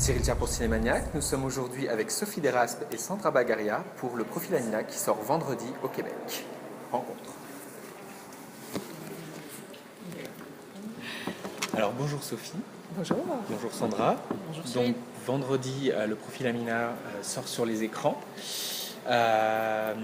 Cyril Tiers pour Cinémaniac. Nous sommes aujourd'hui avec Sophie Deraspes et Sandra Bagaria pour le Profil Amina qui sort vendredi au Québec. Rencontre. Alors bonjour Sophie. Bonjour. Bonjour Sandra. Bonjour Cyril. Donc vendredi, le Profil Amina sort sur les écrans.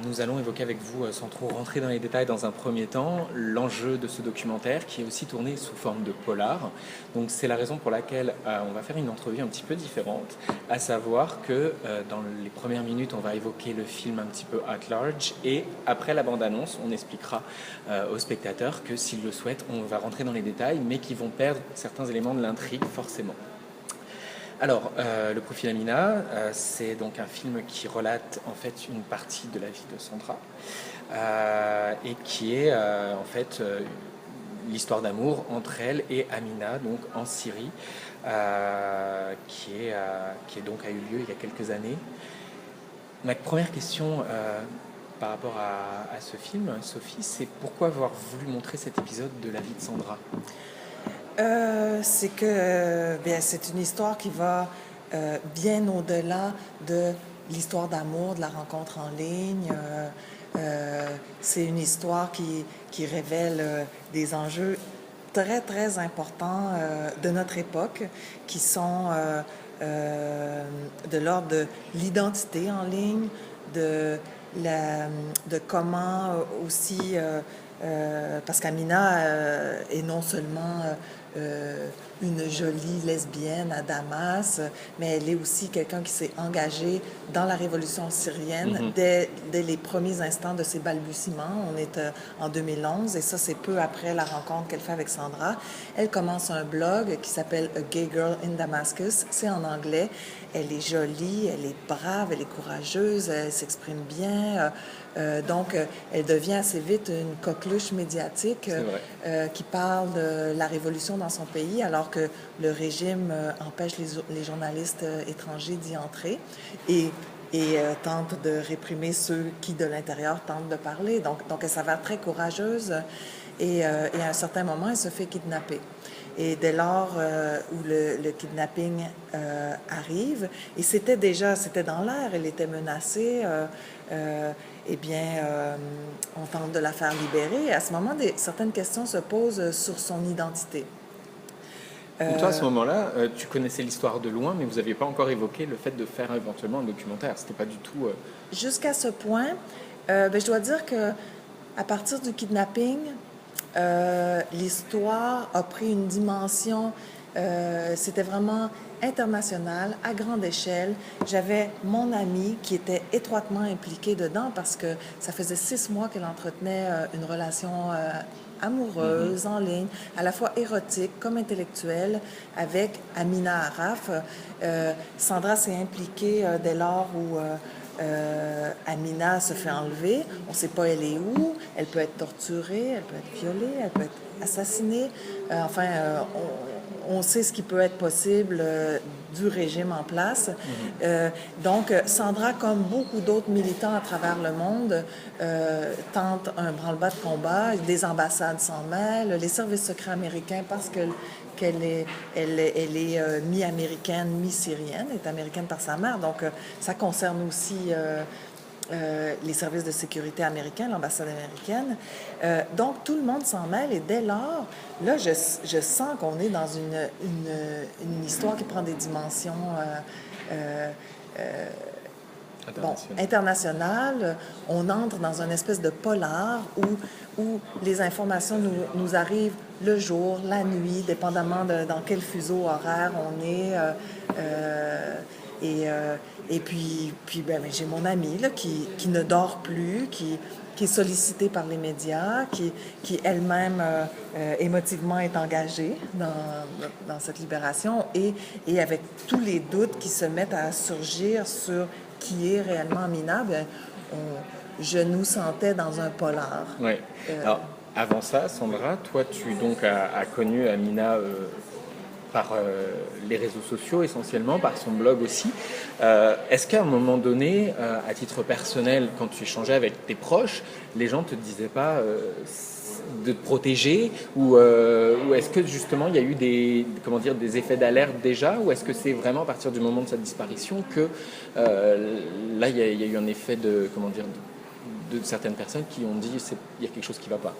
Nous allons évoquer avec vous, sans trop rentrer dans les détails dans un premier temps, l'enjeu de ce documentaire qui est aussi tourné sous forme de polar. Donc c'est la raison pour laquelle on va faire une entrevue un petit peu différente, à savoir que dans les premières minutes on va évoquer le film un petit peu at large et après la bande-annonce on expliquera aux spectateurs que s'ils le souhaitent on va rentrer dans les détails mais qui vont perdre certains éléments de l'intrigue forcément. Alors, le Profil Amina, c'est donc un film qui relate en fait une partie de la vie de Sandra et qui est en fait l'histoire d'amour entre elle et Amina, donc en Syrie, qui donc a eu lieu il y a quelques années. Ma première question par rapport à ce film, Sophie, c'est pourquoi avoir voulu montrer cet épisode de la vie de Sandra ? C'est que c'est une histoire qui va bien au-delà de l'histoire d'amour, de la rencontre en ligne. C'est une histoire qui révèle des enjeux très, très importants de notre époque, qui sont de l'ordre de l'identité en ligne, de comment aussi... parce qu'Amina est non seulement une jolie lesbienne à Damas, mais elle est aussi quelqu'un qui s'est engagé dans la révolution syrienne dès les premiers instants de ses balbutiements. On est en 2011 et ça, c'est peu après la rencontre qu'elle fait avec Sandra. Elle commence un blog qui s'appelle A Gay Girl in Damascus. C'est en anglais. Elle est jolie, elle est brave, elle est courageuse, elle s'exprime bien. Donc, elle devient assez vite une coqueluche médiatique qui parle de la révolution dans son pays, alors que le régime empêche les journalistes étrangers d'y entrer et tente de réprimer ceux qui, de l'intérieur, tentent de parler. Donc elle s'avère très courageuse et à un certain moment, elle se fait kidnapper. Et dès lors où le kidnapping arrive, et c'était dans l'air, elle était menacée, on tente de la faire libérer. Et à ce moment, certaines questions se posent sur son identité. Toi, à ce moment-là, tu connaissais l'histoire de loin, mais vous n'aviez pas encore évoqué le fait de faire éventuellement un documentaire. C'était pas du tout... Jusqu'à ce point, je dois dire que à partir du kidnapping, l'histoire a pris une dimension, c'était vraiment international, à grande échelle. J'avais mon amie qui était étroitement impliquée dedans parce que ça faisait 6 mois qu'elle entretenait une relation amoureuse, en ligne, à la fois érotique comme intellectuelle, avec Amina Araf. Sandra s'est impliquée dès lors où Amina se fait enlever. On ne sait pas elle est où. Elle peut être torturée, elle peut être violée, elle peut être assassinée. On sait ce qui peut être possible du régime en place. Donc, Sandra, comme beaucoup d'autres militants à travers le monde, tente un branle-bas de combat. Des ambassades s'en mêlent, les services secrets américains, parce qu'elle est mi-américaine, mi-syrienne, est américaine par sa mère. Donc, ça concerne aussi les services de sécurité américains, l'ambassade américaine. Donc, tout le monde s'en mêle et dès lors, là, je sens qu'on est dans une histoire qui prend des dimensions internationales. On entre dans une espèce de polar où les informations nous arrivent le jour, la nuit, dépendamment dans quel fuseau horaire on est. Et puis j'ai mon amie là, qui ne dort plus, qui est sollicitée par les médias, qui elle-même émotivement est engagée dans cette libération et avec tous les doutes qui se mettent à surgir sur qui est réellement Amina, je nous sentais dans un polar. Oui. Alors, avant ça, Sandra, toi, tu donc as connu Amina par les réseaux sociaux essentiellement, par son blog aussi. Est-ce qu'à un moment donné, à titre personnel, quand tu échangeais avec tes proches, les gens te disaient pas de te protéger ou est-ce que justement il y a eu des effets d'alerte déjà ou est-ce que c'est vraiment à partir du moment de sa disparition que là il y a eu un effet de certaines personnes qui ont dit il y a quelque chose qui ne va pas.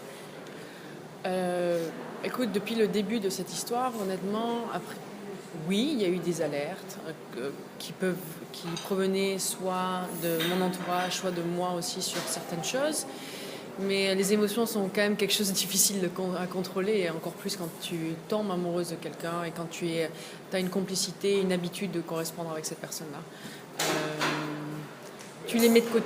Écoute, depuis le début de cette histoire, honnêtement, oui, il y a eu des alertes qui provenaient soit de mon entourage, soit de moi aussi sur certaines choses. Mais les émotions sont quand même quelque chose de difficile à contrôler, et encore plus quand tu tombes amoureuse de quelqu'un et quand tu as une complicité, une habitude de correspondre avec cette personne-là. Tu les mets de côté,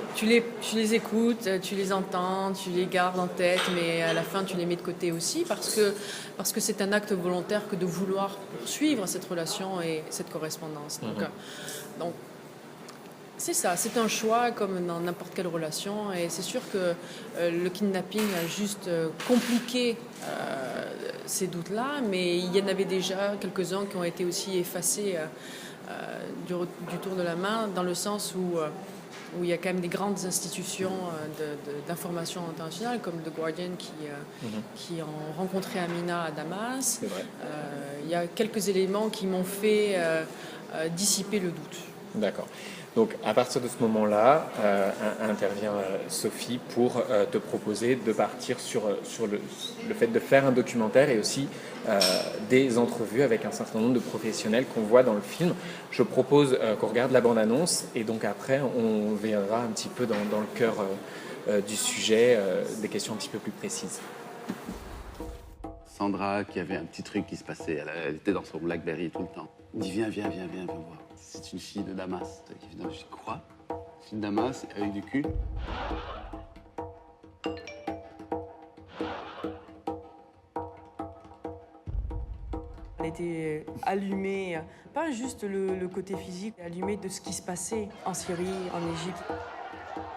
tu les écoutes, tu les entends, tu les gardes en tête, mais à la fin tu les mets de côté aussi parce que c'est un acte volontaire que de vouloir poursuivre cette relation et cette correspondance. Donc c'est ça, c'est un choix comme dans n'importe quelle relation, et c'est sûr que le kidnapping a juste compliqué ces doutes-là, mais il y en avait déjà quelques-uns qui ont été aussi effacés du tour de la main, dans le sens où il y a quand même des grandes institutions d'information internationale comme The Guardian qui ont rencontré Amina à Damas. C'est vrai. Il y a quelques éléments qui m'ont fait dissiper le doute. D'accord. Donc à partir de ce moment-là, intervient Sophie pour te proposer de partir sur le fait de faire un documentaire et aussi des entrevues avec un certain nombre de professionnels qu'on voit dans le film. Je propose qu'on regarde la bande-annonce et donc après on verra un petit peu dans le cœur du sujet des questions un petit peu plus précises. Sandra, qui avait un petit truc qui se passait, elle était dans son Blackberry tout le temps. Il dit viens voir. C'est une fille de Damas. Je dis quoi? Fille de Damas avec du cul? Elle était allumée, pas juste le côté physique, allumée de ce qui se passait en Syrie, en Égypte.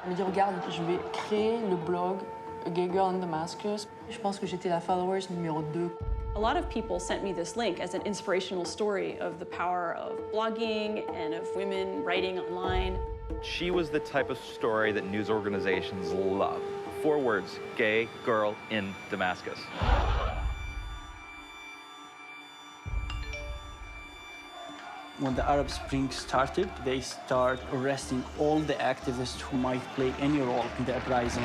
Elle me dit regarde, je vais créer le blog A Gay Girl in Damascus. Je pense que j'étais la followers numéro 2. A lot of people sent me this link as an inspirational story of the power of blogging and of women writing online. She was the type of story that news organizations love. 4 words, gay girl in Damascus. When the Arab Spring started, they start arresting all the activists who might play any role in the uprising.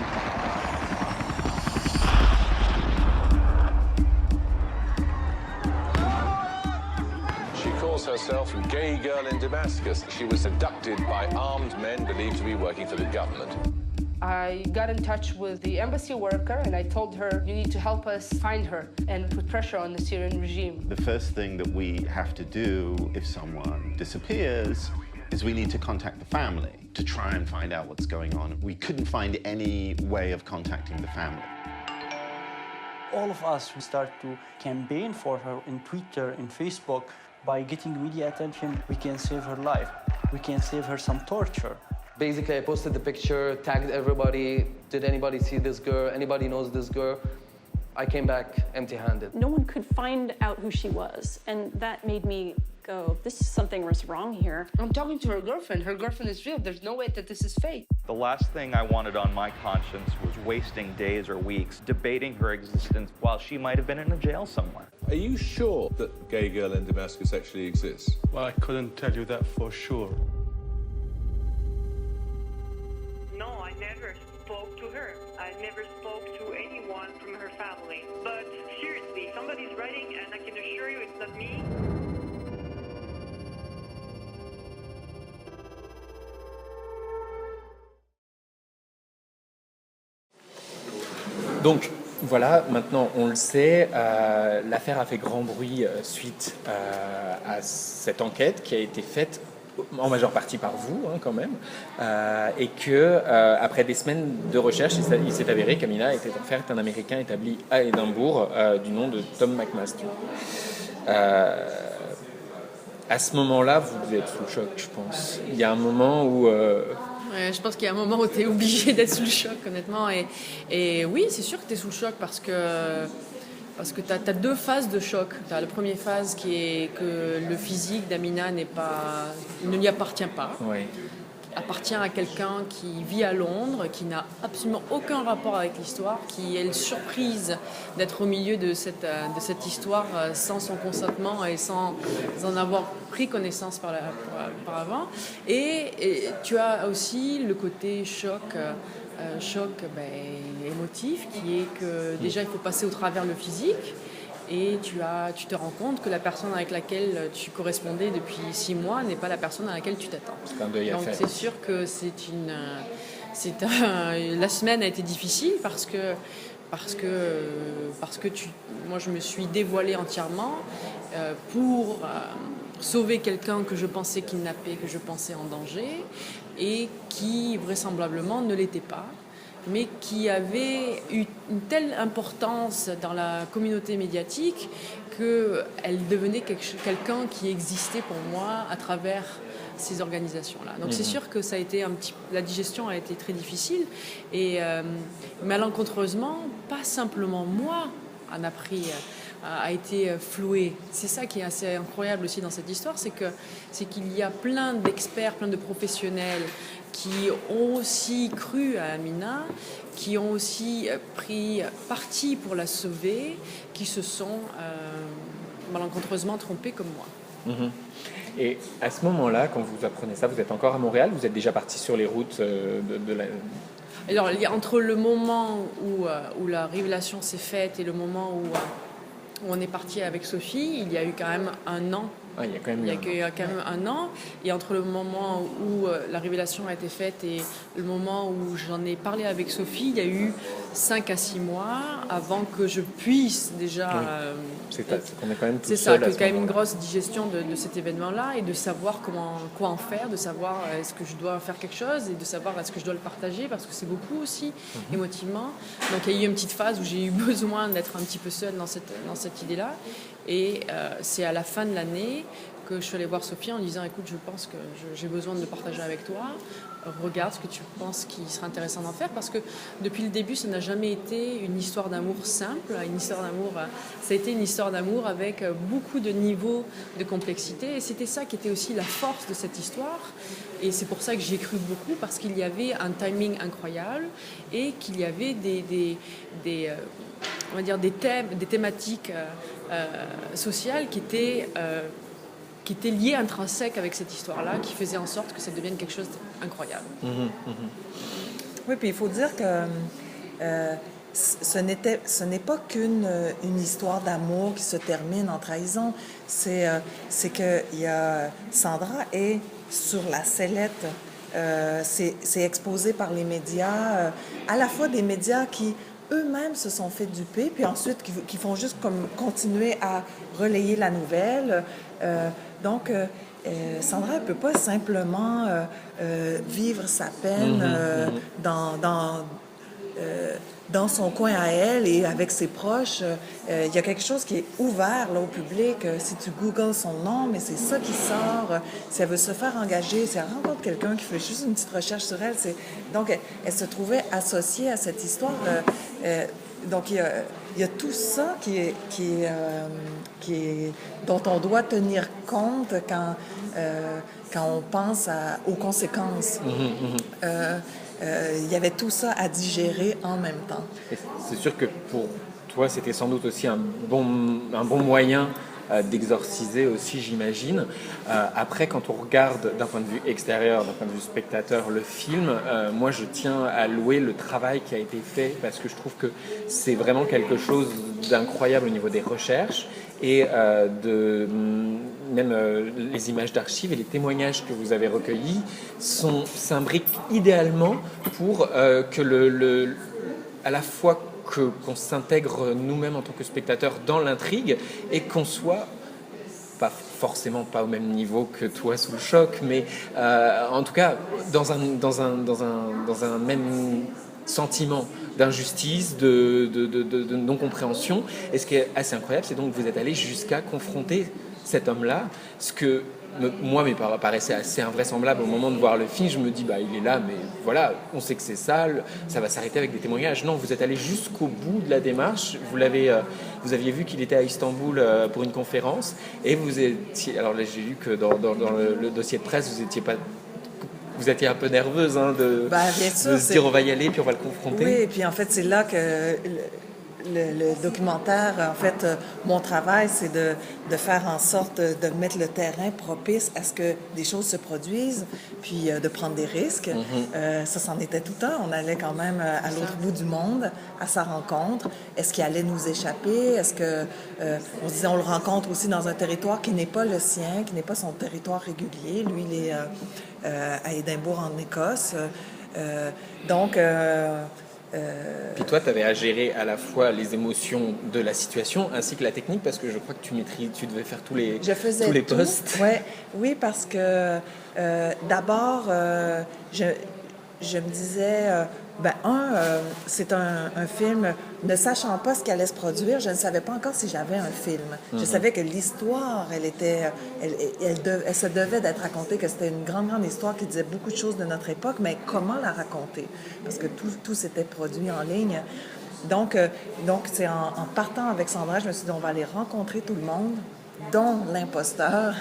She calls herself a gay girl in Damascus. She was abducted by armed men believed to be working for the government. I got in touch with the embassy worker and I told her, you need to help us find her and put pressure on the Syrian regime. The first thing that we have to do if someone disappears is we need to contact the family to try and find out what's going on. We couldn't find any way of contacting the family. All of us start to campaign for her in Twitter, in Facebook. By getting media attention, we can save her life. We can save her some torture. Basically, I posted the picture, tagged everybody. Did anybody see this girl? Anybody knows this girl? I came back empty-handed. No one could find out who she was, and that made me go, this is something was wrong here. I'm talking to her girlfriend. Her girlfriend is real. There's no way that this is fake. The last thing I wanted on my conscience was wasting days or weeks debating her existence while she might have been in a jail somewhere. Are you sure that Gay Girl in Damascus actually exists? Well, I couldn't tell you that for sure. No, I never spoke to her. I never spoke to anyone from her family. But seriously, somebody's writing and I can assure you it's not me. Donc voilà, maintenant on le sait, l'affaire a fait grand bruit suite à cette enquête qui a été faite en majeure partie par vous quand même, et que après des semaines de recherche, il s'est avéré qu'Amina était en fait un Américain établi à Édimbourg du nom de Tom McMaster. À ce moment-là, vous devez être sous le choc, je pense. Il y a un moment où... Ouais, je pense qu'il y a un moment où tu es obligé d'être sous le choc, honnêtement. Et oui, c'est sûr que tu es sous le choc parce que tu as 2 phases de choc. Tu as la première phase qui est que le physique d'Amina ne lui appartient pas. Ouais. appartient à quelqu'un qui vit à Londres, qui n'a absolument aucun rapport avec l'histoire, qui est surprise d'être au milieu de cette histoire sans son consentement et sans en avoir pris connaissance par avant. Et tu as aussi le côté choc émotif, qui est que déjà il faut passer au travers le physique. Et tu te rends compte que la personne avec laquelle tu correspondais depuis 6 mois n'est pas la personne à laquelle tu t'attends. Donc c'est sûr que la semaine a été difficile parce que moi je me suis dévoilée entièrement pour sauver quelqu'un que je pensais kidnappé, que je pensais en danger et qui vraisemblablement ne l'était pas, mais qui avait eu une telle importance dans la communauté médiatique qu'elle devenait quelqu'un qui existait pour moi à travers ces organisations-là. Donc c'est sûr que la digestion a été très difficile et malencontreusement, pas simplement moi en a été floué. C'est ça qui est assez incroyable aussi dans cette histoire, c'est qu'il y a plein d'experts, plein de professionnels qui ont aussi cru à Amina, qui ont aussi pris parti pour la sauver, qui se sont malencontreusement trompés comme moi. Et à ce moment-là, quand vous apprenez ça, vous êtes encore à Montréal, vous êtes déjà parti sur les routes de la... Alors, entre le moment où la révélation s'est faite et le moment où on est parti avec Sophie, il y a eu quand même un an. Ah, il y a quand même un an. Et entre le moment où la révélation a été faite et le moment où j'en ai parlé avec Sophie, il y a eu 5 à 6 mois avant que je puisse déjà... C'est qu'on est quand même tout c'est seul. Ça, qu'il y a quand même une grosse digestion de cet événement-là et de savoir quoi en faire, de savoir est-ce que je dois faire quelque chose et de savoir est-ce que je dois le partager parce que c'est beaucoup aussi émotivement. Donc il y a eu une petite phase où j'ai eu besoin d'être un petit peu seule dans cette idée-là. Et c'est à la fin de l'année que je suis allée voir Sophie en disant écoute, je pense que j'ai besoin de le partager avec toi, regarde ce que tu penses qui serait intéressant d'en faire, parce que depuis le début ça n'a jamais été une histoire d'amour simple, ça a été une histoire d'amour avec beaucoup de niveaux de complexité, et c'était ça qui était aussi la force de cette histoire, et c'est pour ça que j'y ai cru beaucoup, parce qu'il y avait un timing incroyable et qu'il y avait on va dire des thématiques sociales qui étaient liées intrinsèques avec cette histoire-là, qui faisaient en sorte que ça devienne quelque chose d'incroyable. Oui, puis il faut dire que ce n'est pas qu'une histoire d'amour qui se termine en trahison. C'est que Sandra est sur la sellette. C'est exposé par les médias, à la fois des médias qui eux-mêmes se sont fait duper, puis ensuite qui font juste comme continuer à relayer la nouvelle. Donc, Sandra ne peut pas simplement vivre sa peine dans son coin à elle et avec ses proches. Il y a quelque chose qui est ouvert là, au public. Si tu googles son nom, mais c'est ça qui sort. Si elle veut se faire engager, si elle rencontre quelqu'un qui fait juste une petite recherche sur elle, donc elle se trouvait associée à cette histoire. Donc il y a tout ça dont on doit tenir compte quand on pense aux conséquences. Il y avait tout ça à digérer en même temps. Et c'est sûr que pour toi, c'était sans doute aussi un bon moyen d'exorciser aussi, j'imagine. Après, quand on regarde d'un point de vue extérieur, d'un point de vue spectateur, le film, moi, je tiens à louer le travail qui a été fait parce que je trouve que c'est vraiment quelque chose d'incroyable au niveau des recherches et même les images d'archives et les témoignages que vous avez recueillis s'imbriquent idéalement pour que à la fois qu'on s'intègre nous-mêmes en tant que spectateurs dans l'intrigue et qu'on soit pas forcément pas au même niveau que toi sous le choc, mais en tout cas dans un même sentiment d'injustice, de non-compréhension. Et ce qui est assez incroyable, c'est donc que vous êtes allé jusqu'à confronter cet homme-là, ce que moi me paraissait assez invraisemblable au moment de voir le film. Je me dis, il est là, mais voilà, on sait que c'est ça va s'arrêter avec des témoignages. Non, vous êtes allé jusqu'au bout de la démarche. Vous aviez vu qu'il était à Istanbul pour une conférence, et vous étiez, alors là j'ai lu que dans le dossier de presse, Vous étiez un peu nerveuse de Bien sûr, de se dire on va y aller puis on va le confronter. Oui, et puis en fait, c'est là que le documentaire, en fait, mon travail, c'est de faire en sorte de mettre le terrain propice à ce que des choses se produisent, puis de prendre des risques. Ça, c'en était tout un. On allait quand même à l'autre bout du monde, à sa rencontre. Est-ce qu'il allait nous échapper? Est-ce que on se disait, on le rencontre aussi dans un territoire qui n'est pas le sien, qui n'est pas son territoire régulier. Lui, il est à Édimbourg, en Écosse. Puis toi, tu avais à gérer à la fois les émotions de la situation ainsi que la technique, parce que je crois que tu devais faire tous les postes. Ouais, oui, parce que d'abord, je me disais, c'est un film, ne sachant pas ce qui allait se produire, je ne savais pas encore si j'avais un film. Je savais que l'histoire, elle se devait d'être racontée, que c'était une grande, grande histoire qui disait beaucoup de choses de notre époque, mais comment la raconter? Parce que tout s'était produit en ligne. Donc c'est en partant avec Sandra, je me suis dit, on va aller rencontrer tout le monde, dont l'imposteur.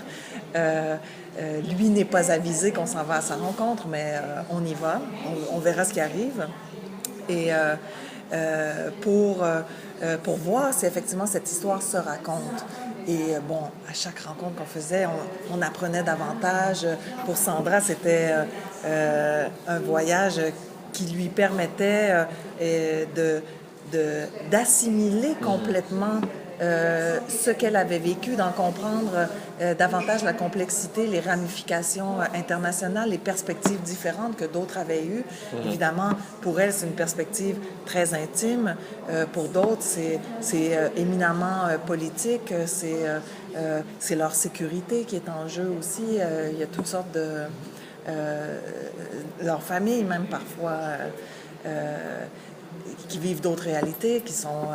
Lui n'est pas avisé qu'on s'en va à sa rencontre, mais on y va. On verra ce qui arrive. Et pour voir si effectivement cette histoire se raconte. Et à chaque rencontre qu'on faisait, on apprenait davantage. Pour Sandra, c'était un voyage qui lui permettait d'assimiler complètement ce qu'elle avait vécu, d'en comprendre davantage la complexité, les ramifications internationales, les perspectives différentes que d'autres avaient eues. Évidemment, pour elle, c'est une perspective très intime. Pour d'autres, c'est éminemment politique. C'est leur sécurité qui est en jeu aussi. Il y a toutes sortes de... leur famille, même parfois... qui vivent d'autres réalités, qui sont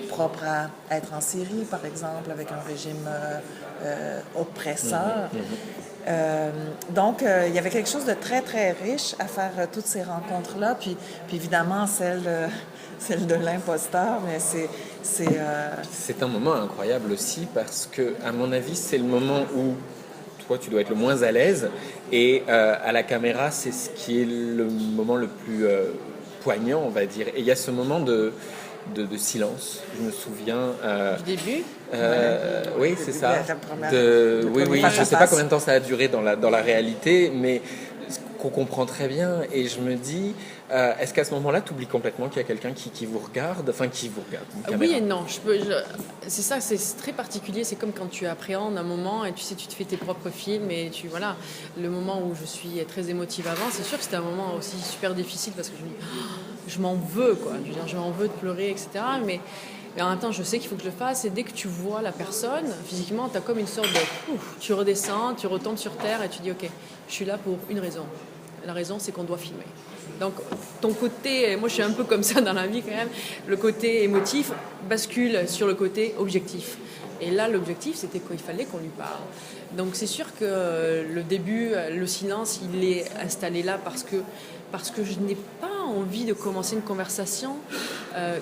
propres à être en Syrie, par exemple, avec un régime oppresseur. Donc, il y avait quelque chose de très, très riche à faire toutes ces rencontres-là. Puis évidemment, celle de l'imposteur, mais C'est un moment incroyable aussi parce que, à mon avis, c'est le moment où toi, tu dois être le moins à l'aise et à la caméra, c'est ce qui est le moment le plus... poignant, on va dire. Et il y a ce moment de silence. Je me souviens... Du début oui, c'est ça. Oui, je ne sais pas combien de temps ça a duré dans la réalité, mais qu'on comprend très bien. Et je me dis, est-ce qu'à ce moment-là, tu oublies complètement qu'il y a quelqu'un qui vous regarde, enfin qui vous regarde? Oui et non. C'est ça, c'est très particulier. C'est comme quand tu appréhendes un moment et tu sais, tu te fais tes propres films et voilà. Le moment où je suis très émotive avant, c'est sûr que c'était un moment aussi super difficile parce que je me dis, je m'en veux, quoi. Je veux dire, je m'en veux de pleurer, etc. Mais en même temps, je sais qu'il faut que je le fasse. Et dès que tu vois la personne, physiquement, tu as comme une sorte de... tu redescends, tu retombes sur terre et tu dis, OK, je suis là pour une raison. La raison, c'est qu'on doit filmer. Donc, ton côté... Moi, je suis un peu comme ça dans la vie, quand même. Le côté émotif bascule sur le côté objectif. Et là, l'objectif, c'était qu'il fallait qu'on lui parle. Donc, c'est sûr que le début, le silence, il est installé là parce que je n'ai pas envie de commencer une conversation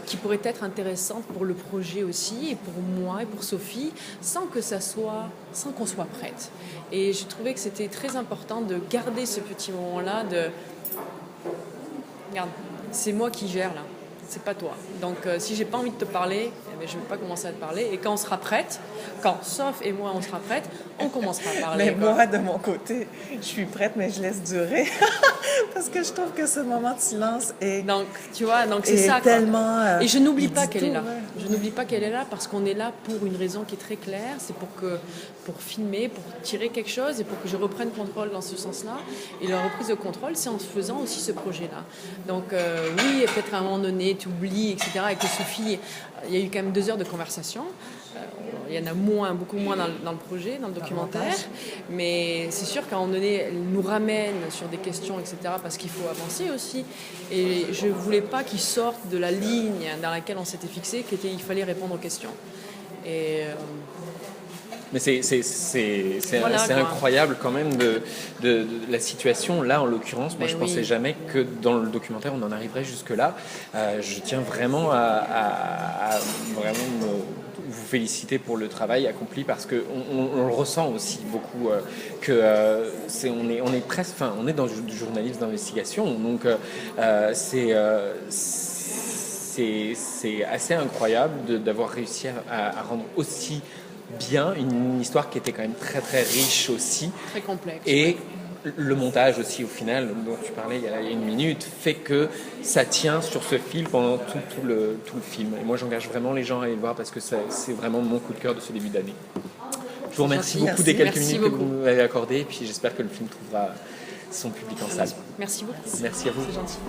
qui pourrait être intéressante pour le projet aussi, et pour moi et pour Sophie, sans qu'on soit prête. Et je trouvais que c'était très important de garder ce petit moment-là de... Regarde, c'est moi qui gère là, c'est pas toi. Donc si j'ai pas envie de te parler, je vais pas commencer à te parler. Et quand on sera prête, quand Soph et moi on sera prête, on commencera à parler. Mais moi, de mon côté, je suis prête, mais je laisse durer. Parce que je trouve que ce moment de silence est... Donc, tu vois, c'est ça. Tellement, et je n'oublie pas qu'elle est là. Ouais. Je n'oublie pas qu'elle est là parce qu'on est là pour une raison qui est très claire. C'est pour filmer, pour tirer quelque chose et pour que je reprenne contrôle dans ce sens-là. Et la reprise de contrôle, c'est en faisant aussi ce projet-là. Donc, oui, peut-être à un moment donné, tu oublies, etc. Avec Sophie, il y a eu quand même 2 heures de conversation. Il y en a beaucoup moins dans le projet, dans le documentaire. Mais c'est sûr qu'à un moment donné, elle nous ramène sur des questions, etc. Parce qu'il faut avancer aussi. Et je ne voulais pas qu'ils sortent de la ligne dans laquelle on s'était fixé, qu'il fallait répondre aux questions. Et... Mais c'est incroyable quand même de la situation. Là, en l'occurrence, moi, je ne pensais jamais que dans le documentaire, on en arriverait jusque-là. Je tiens vraiment à vraiment vous féliciter pour le travail accompli parce qu'on on le ressent aussi beaucoup on est presque, enfin, on est dans du journalisme d'investigation, donc c'est assez incroyable d'avoir réussi à rendre aussi bien une histoire qui était quand même très très riche aussi, très complexe. Et le montage aussi, au final, dont tu parlais il y a une minute, fait que ça tient sur ce fil pendant tout le film. Et moi, j'engage vraiment les gens à aller le voir parce que c'est vraiment mon coup de cœur de ce début d'année. Je vous remercie beaucoup des quelques minutes que vous m'avez accordées, et puis j'espère que le film trouvera son public en salle. Merci beaucoup. Merci à vous. C'est gentil.